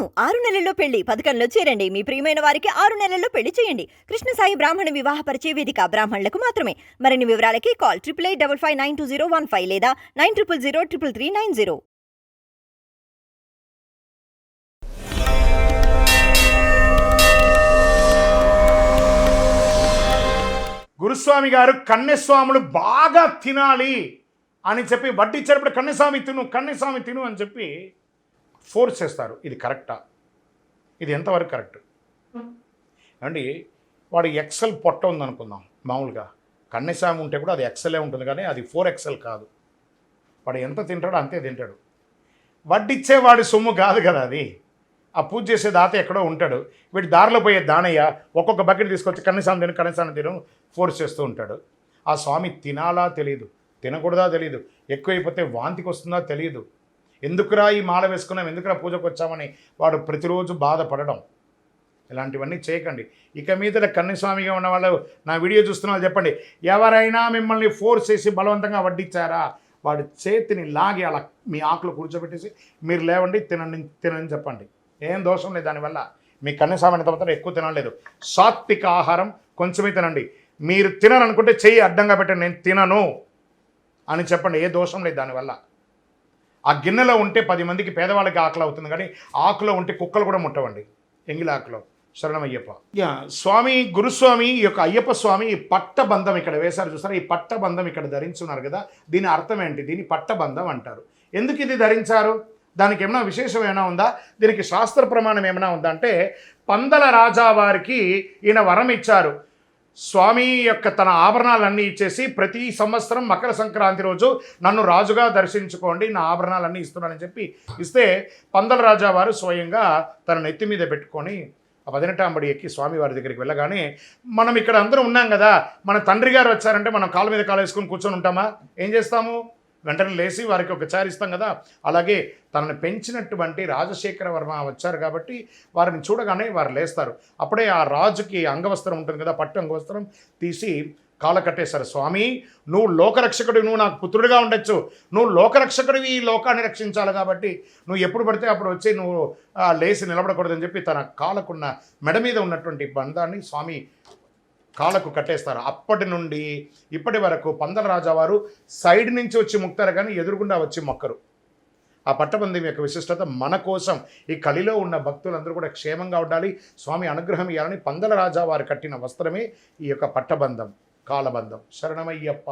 అవును 6 నెలల్లో పెళ్లి పథకంలో చేరండి. మీ ప్రియమైన వారికి 6 నెలల్లో పెళ్లి చేయండి. కృష్ణ సాయి బ్రాహ్మణ వివాహ పరిచయ వేదిక బ్రాహ్మణులకు మాత్రమే. మరిన్ని వివరాలకి కాల్ 8855592015 లేదా 9000333990. గురుస్వామి గారు కన్యస్వాములు బాగా తినాలి అని చెప్పి వడ్డిచ్చేటప్పుడు కన్యస్వామి తిను అని చెప్పి ఫోర్స్ చేస్తారు. ఇది కరెక్టా? ఇది ఎంతవరకు కరెక్ట్ అండి? వాడు ఎక్సెల్ పొట్ట ఉందనుకుందాం. మామూలుగా కన్యస్వామి ఉంటే కూడా అది ఎక్సెలే ఉంటుంది, కానీ అది 4XL కాదు. వాడు ఎంత తింటాడో అంతే తింటాడు. వడ్డిచ్చేవాడి సొమ్ము కాదు కదా అది. ఆ పూజ చేసే దాత ఎక్కడో ఉంటాడు. వీటి దారిలో పోయే దానయ్య ఒక్కొక్క బకెట్ తీసుకొచ్చి కన్యస్వామి తిను ఫోర్స్ చేస్తూ ఉంటాడు. ఆ స్వామి తినాలా తెలియదు, తినకూడదా తెలియదు, ఎక్కువైపోతే వాంతికి వస్తుందా తెలియదు. ఎందుకురా ఈ మాల వేసుకున్నాం, ఎందుకురా పూజకు వచ్చామని వాడు ప్రతిరోజు బాధపడడం. ఇలాంటివన్నీ చేయకండి. ఇక మీద కన్యస్వామిగా ఉన్న వాళ్ళు, నా వీడియో చూస్తున్న వాళ్ళు చెప్పండి, ఎవరైనా మిమ్మల్ని ఫోర్స్ చేసి బలవంతంగా వడ్డించారా, వాడి చేతిని లాగి అలా మీ ఆకులు కూర్చోబెట్టేసి మీరు లేవండి తినని చెప్పండి. ఏం దోషం లేదు దానివల్ల. మీ కన్యస్వామి ఎంత మాత్రం ఎక్కువ తినలేదు. సాత్విక ఆహారం కొంచెమే తినండి. మీరు తినరనుకుంటే చెయ్యి అడ్డంగా పెట్టండి, నేను తినను అని చెప్పండి. ఏ దోషం లేదు దానివల్ల. ఆ గిన్నెలో ఉంటే 10 మందికి పేదవాళ్ళకి ఆకలి అవుతుంది, కానీ ఆకులో ఉంటే కుక్కలు కూడా ముట్టవండి. ఎంగిలి ఆకులో. శరణమయ్యప్ప. స్వామి గురుస్వామి ఈ యొక్క అయ్యప్ప స్వామి ఈ పట్టబంధం ఇక్కడ వేశారు చూస్తారా? ఈ పట్టబంధం ఇక్కడ ధరించున్నారు కదా, దీని అర్థం ఏంటి? దీని పట్టబంధం అంటారు. ఎందుకు ఇది ధరించారు? దానికి ఏమైనా విశేషం ఏమైనా ఉందా? దీనికి శాస్త్ర ప్రమాణం ఏమైనా ఉందా అంటే, పందల రాజా వారికి ఈయన వరం ఇచ్చారు. స్వామి యొక్క తన ఆభరణాలన్నీ ఇచ్చేసి ప్రతి సంవత్సరం మకర సంక్రాంతి రోజు నన్ను రాజుగా దర్శించుకోండి, నా ఆభరణాలన్నీ ఇస్తున్నానని చెప్పి ఇస్తే, పందల రాజా వారు స్వయంగా తన నెత్తి మీద పెట్టుకొని ఆ 18వ అంబడి ఎక్కి స్వామివారి దగ్గరికి వెళ్ళగానే, మనం ఇక్కడ అందరూ ఉన్నాం కదా, మన తండ్రి గారు వచ్చారంటే మనం కాళ్ళ మీద కాలు వేసుకొని కూర్చొని ఉంటామా? ఏం చేస్తాము? వెంటనే లేచి వారికి ఒక చారు ఇస్తాం కదా. అలాగే తనని పెంచినటువంటి రాజశేఖర వర్మ వచ్చారు కాబట్టి వారిని చూడగానే వారు లేస్తారు. అప్పుడే ఆ రాజుకి అంగవస్త్రం ఉంటుంది కదా, పట్టు అంగవస్త్రం తీసి కాళ్ళ కట్టేశారు. స్వామి, నువ్వు లోకరక్షకుడివి, నువ్వు నాకు పుత్రుడిగా ఉండొచ్చు, నువ్వు లోకరక్షకుడివి, ఈ లోకాన్ని రక్షించాలి కాబట్టి నువ్వు ఎప్పుడు పడితే అప్పుడు వచ్చి నువ్వు లేచి నిలబడకూడదని చెప్పి తన కాళ్ళకున్న మెడ మీద ఉన్నటువంటి బంధాన్ని స్వామి కాళ్ళకు కట్టేస్తారు. అప్పటి నుండి ఇప్పటి వరకు పందల రాజావారు సైడ్ నుంచి వచ్చి ముక్తారు, కానీ ఎదురుగుండా వచ్చి మొక్కరు. ఆ పట్టబంధం యొక్క విశిష్టత మన కోసం, ఈ కలిలో ఉన్న భక్తులందరూ కూడా క్షేమంగా ఉండాలి, స్వామి అనుగ్రహం ఇవ్వాలని పందల రాజా వారు కట్టిన వస్త్రమే ఈ యొక్క పట్టబంధం, కాలబంధం. శరణమయ్యప్ప.